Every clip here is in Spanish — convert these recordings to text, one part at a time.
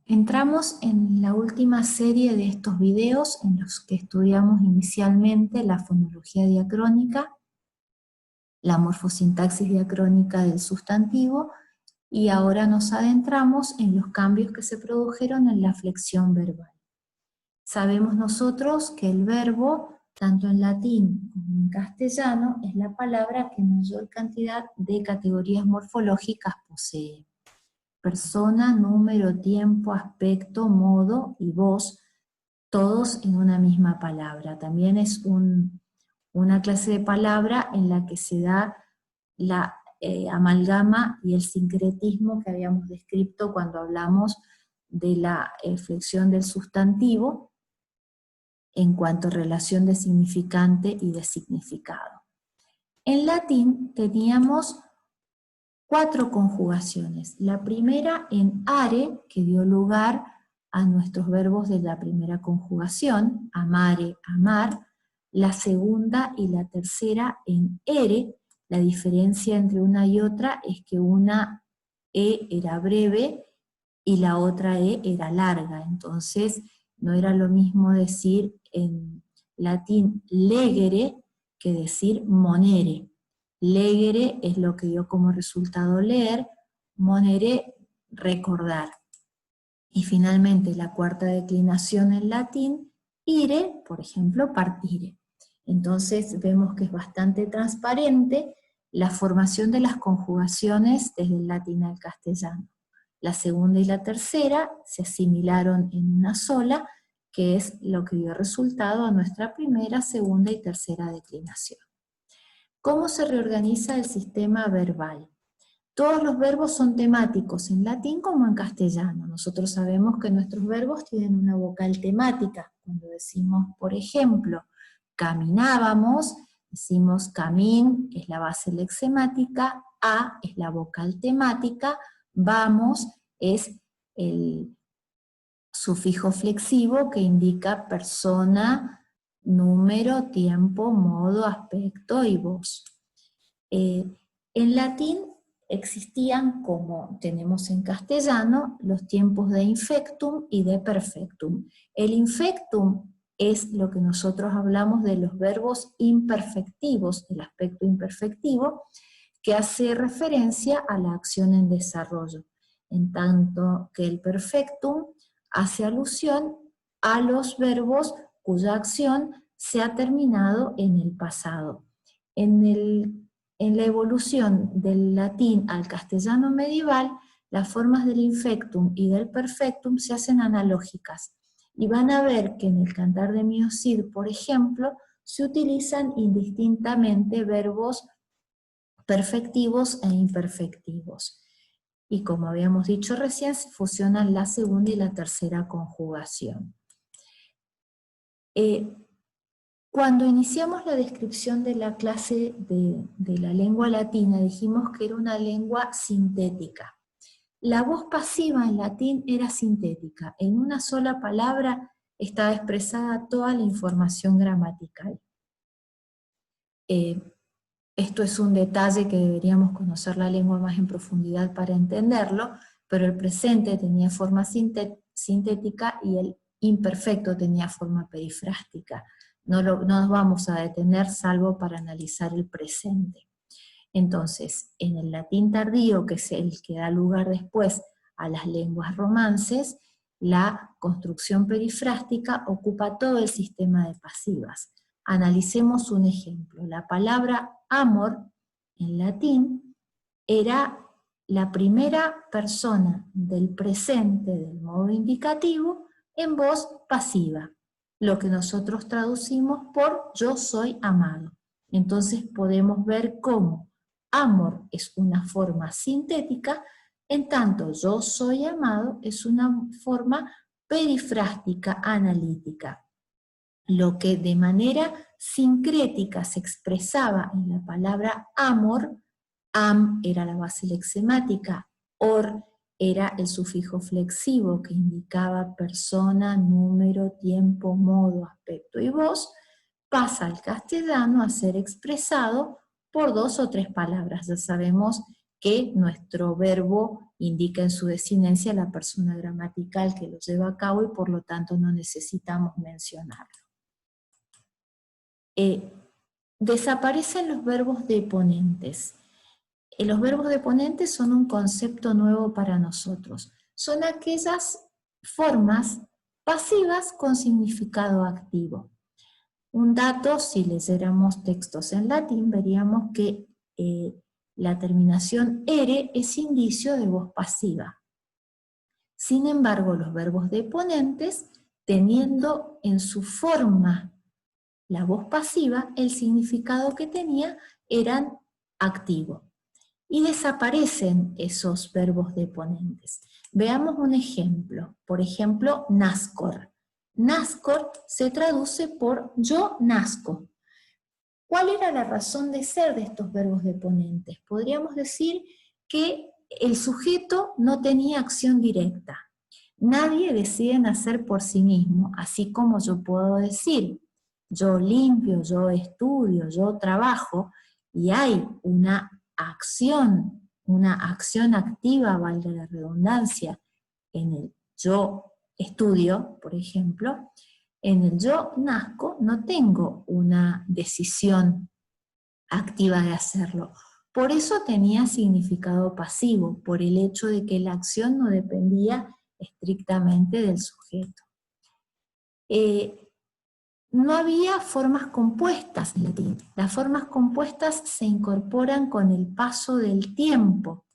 Entramos en la última serie de estos videos en los que estudiamos inicialmente la fonología diacrónica, la morfosintaxis diacrónica del sustantivo, y ahora nos adentramos en los cambios que se produjeron en la flexión verbal. Sabemos nosotros que el verbo, tanto en latín como en castellano, es la palabra que mayor cantidad de categorías morfológicas posee. Persona, número, tiempo, aspecto, modo y voz, todos en una misma palabra. También es una clase de palabra en la que se da la amalgama y el sincretismo que habíamos descrito cuando hablamos de la flexión del sustantivo en cuanto a relación de significante y de significado. En latín teníamos 4 conjugaciones. La primera en are, que dio lugar a nuestros verbos de la primera conjugación, amare, amar. La segunda y la tercera en ere. La diferencia entre una y otra es que una e era breve y la otra e era larga. Entonces no era lo mismo decir en latín legere que decir monere. Legere es lo que dio como resultado leer, monere, recordar. Y finalmente la cuarta declinación en latín, ire, por ejemplo, partire. Entonces vemos que es bastante transparente la formación de las conjugaciones desde el latín al castellano. La segunda y la tercera se asimilaron en una sola, que es lo que dio resultado a nuestra primera, segunda y tercera declinación. ¿Cómo se reorganiza el sistema verbal? Todos los verbos son temáticos, en latín como en castellano. Nosotros sabemos que nuestros verbos tienen una vocal temática. Cuando decimos, por ejemplo, caminábamos, decimos camin es la base lexemática, a es la vocal temática, vamos es el sufijo flexivo que indica persona, número, tiempo, modo, aspecto y voz. En latín existían, como tenemos en castellano, los tiempos de infectum y de perfectum. El infectum es lo que nosotros hablamos de los verbos imperfectivos, el aspecto imperfectivo, que hace referencia a la acción en desarrollo, en tanto que el perfectum hace alusión a los verbos cuya acción se ha terminado en el pasado. En la evolución del latín al castellano medieval, las formas del infectum y del perfectum se hacen analógicas, y van a ver que en el Cantar de Mio Cid, por ejemplo, se utilizan indistintamente verbos perfectivos e imperfectivos. Y como habíamos dicho recién, se fusionan la segunda y la tercera conjugación. Cuando iniciamos la descripción de la clase de la lengua latina, dijimos que era una lengua sintética. La voz pasiva en latín era sintética. En una sola palabra estaba expresada toda la información gramatical. Esto es un detalle que deberíamos conocer la lengua más en profundidad para entenderlo, pero el presente tenía forma sintética y el imperfecto tenía forma perifrástica. No nos vamos a detener salvo para analizar el presente. Entonces, en el latín tardío, que es el que da lugar después a las lenguas romances, la construcción perifrástica ocupa todo el sistema de pasivas. Analicemos un ejemplo. La palabra amor, en latín, era la primera persona del presente del modo indicativo en voz pasiva, lo que nosotros traducimos por yo soy amado. Entonces podemos ver cómo amor es una forma sintética, en tanto yo soy amado es una forma perifrástica, analítica. Lo que de manera sincrética se expresaba en la palabra amor, am era la base lexemática, or era el sufijo flexivo que indicaba persona, número, tiempo, modo, aspecto y voz, pasa al castellano a ser expresado por 2 o 3 palabras. Ya sabemos que nuestro verbo indica en su desinencia la persona gramatical que lo lleva a cabo y por lo tanto no necesitamos mencionarlo. Desaparecen los verbos deponentes. Los verbos deponentes son un concepto nuevo para nosotros. Son aquellas formas pasivas con significado activo. Un dato, si leyéramos textos en latín, veríamos que la terminación ere es indicio de voz pasiva. Sin embargo, los verbos deponentes, teniendo en su forma la voz pasiva, el significado que tenía eran activo. Y desaparecen esos verbos deponentes. Veamos un ejemplo. Por ejemplo, nazcor. Nazcor se traduce por yo nazco. ¿Cuál era la razón de ser de estos verbos deponentes? Podríamos decir que el sujeto no tenía acción directa. Nadie decide nacer por sí mismo, así como yo puedo decir, yo limpio, yo estudio, yo trabajo, y hay una acción activa, valga la redundancia, en el yo estudio, por ejemplo. En el yo nazco no tengo una decisión activa de hacerlo. Por eso tenía significado pasivo, por el hecho de que la acción no dependía estrictamente del sujeto. No había formas compuestas en latín. Las formas compuestas se incorporan con el paso del tiempo.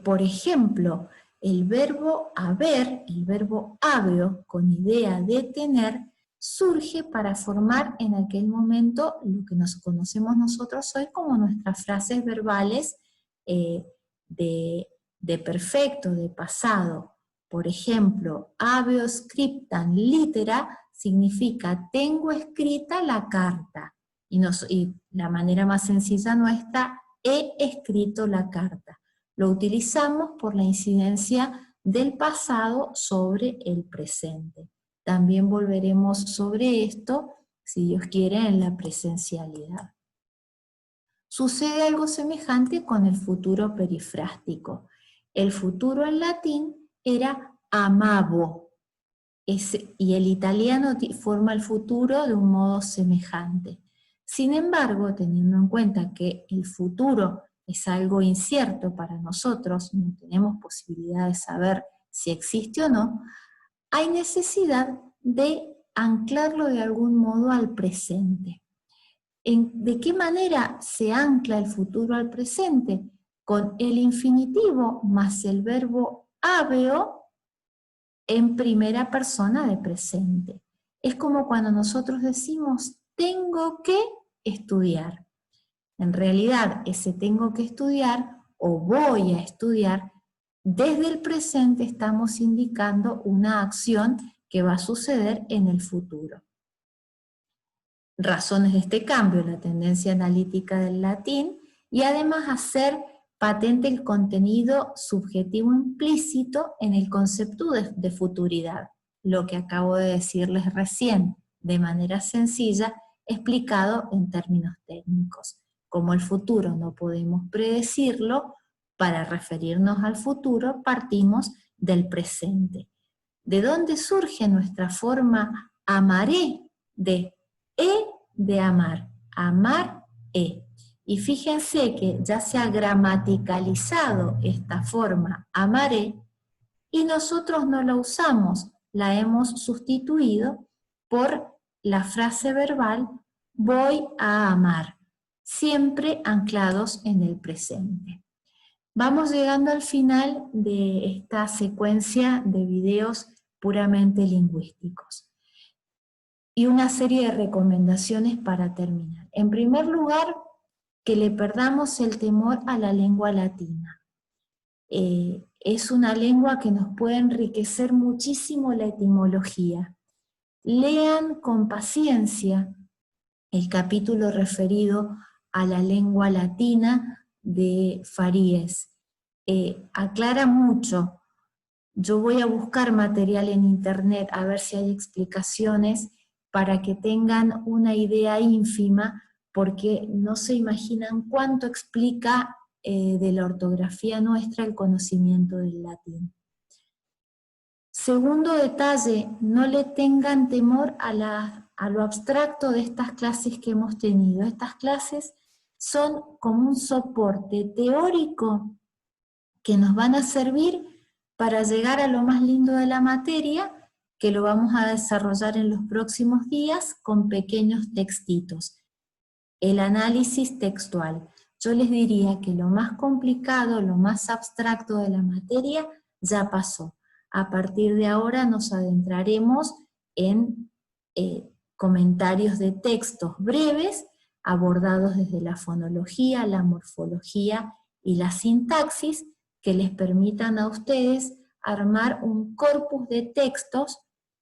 Por ejemplo, el verbo haber, el verbo habeo, con idea de tener, surge para formar en aquel momento lo que nos conocemos nosotros hoy como nuestras frases verbales de perfecto, de pasado. Por ejemplo, habeo scriptam litera significa tengo escrita la carta. Y la manera más sencilla nuestra, he escrito la carta. Lo utilizamos por la incidencia del pasado sobre el presente. También volveremos sobre esto, si Dios quiere, en la presencialidad. Sucede algo semejante con el futuro perifrástico. El futuro en latín era amabo, y el italiano forma el futuro de un modo semejante. Sin embargo, teniendo en cuenta que el futuro es algo incierto para nosotros, no tenemos posibilidad de saber si existe o no, hay necesidad de anclarlo de algún modo al presente. ¿De qué manera se ancla el futuro al presente? Con el infinitivo más el verbo habeo en primera persona de presente. Es como cuando nosotros decimos, tengo que estudiar. En realidad, ese tengo que estudiar o voy a estudiar, desde el presente estamos indicando una acción que va a suceder en el futuro. Razones de este cambio, la tendencia analítica del latín, y además hacer patente el contenido subjetivo implícito en el concepto de futuridad, lo que acabo de decirles recién, de manera sencilla, explicado en términos técnicos. Como el futuro no podemos predecirlo, para referirnos al futuro partimos del presente. ¿De dónde surge nuestra forma amaré? De amar, amar Y fíjense que ya se ha gramaticalizado esta forma amaré y nosotros no la usamos, la hemos sustituido por la frase verbal voy a amar, siempre anclados en el presente. Vamos llegando al final de esta secuencia de videos puramente lingüísticos. Y una serie de recomendaciones para terminar. En primer lugar, que le perdamos el temor a la lengua latina. Es una lengua que nos puede enriquecer muchísimo la etimología. Lean con paciencia el capítulo referido a la lengua latina de Faríes. Aclara mucho. Yo voy a buscar material en internet a ver si hay explicaciones para que tengan una idea ínfima, porque no se imaginan cuánto explica de la ortografía nuestra el conocimiento del latín. Segundo detalle, no le tengan temor a lo abstracto de estas clases que hemos tenido. Estas clases son como un soporte teórico que nos van a servir para llegar a lo más lindo de la materia, que lo vamos a desarrollar en los próximos días con pequeños textitos. El análisis textual. Yo les diría que lo más complicado, lo más abstracto de la materia ya pasó. A partir de ahora nos adentraremos en comentarios de textos breves, abordados desde la fonología, la morfología y la sintaxis, que les permitan a ustedes armar un corpus de textos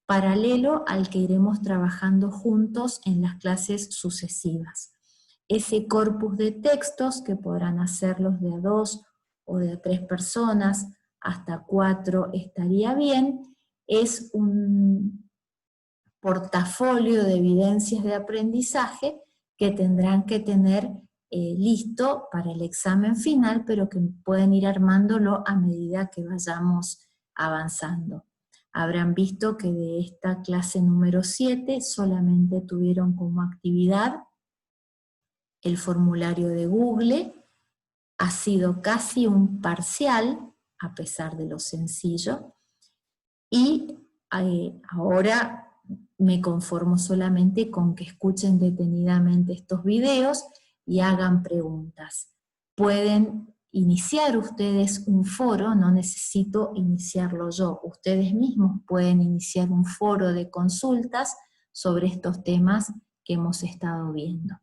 paralelo al que iremos trabajando juntos en las clases sucesivas. Ese corpus de textos, que podrán hacerlos de a 2 o de a 3 personas, hasta 4 estaría bien, es un portafolio de evidencias de aprendizaje que tendrán que tener listo para el examen final, pero que pueden ir armándolo a medida que vayamos avanzando. Habrán visto que de esta clase número 7 solamente tuvieron como actividad el formulario de Google. Ha sido casi un parcial, a pesar de lo sencillo, y ahora me conformo solamente con que escuchen detenidamente estos videos y hagan preguntas. Pueden iniciar ustedes un foro, no necesito iniciarlo yo, ustedes mismos pueden iniciar un foro de consultas sobre estos temas que hemos estado viendo.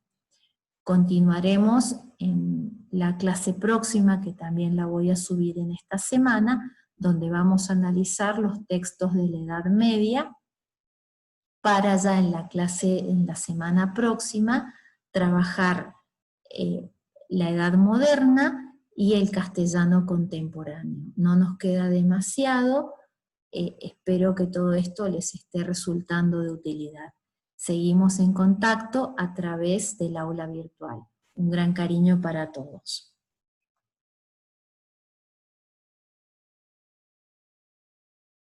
Continuaremos en la clase próxima, que también la voy a subir en esta semana, donde vamos a analizar los textos de la Edad Media, para ya en la semana próxima, trabajar la Edad Moderna y el castellano contemporáneo. No nos queda demasiado, espero que todo esto les esté resultando de utilidad. Seguimos en contacto a través del aula virtual. Un gran cariño para todos.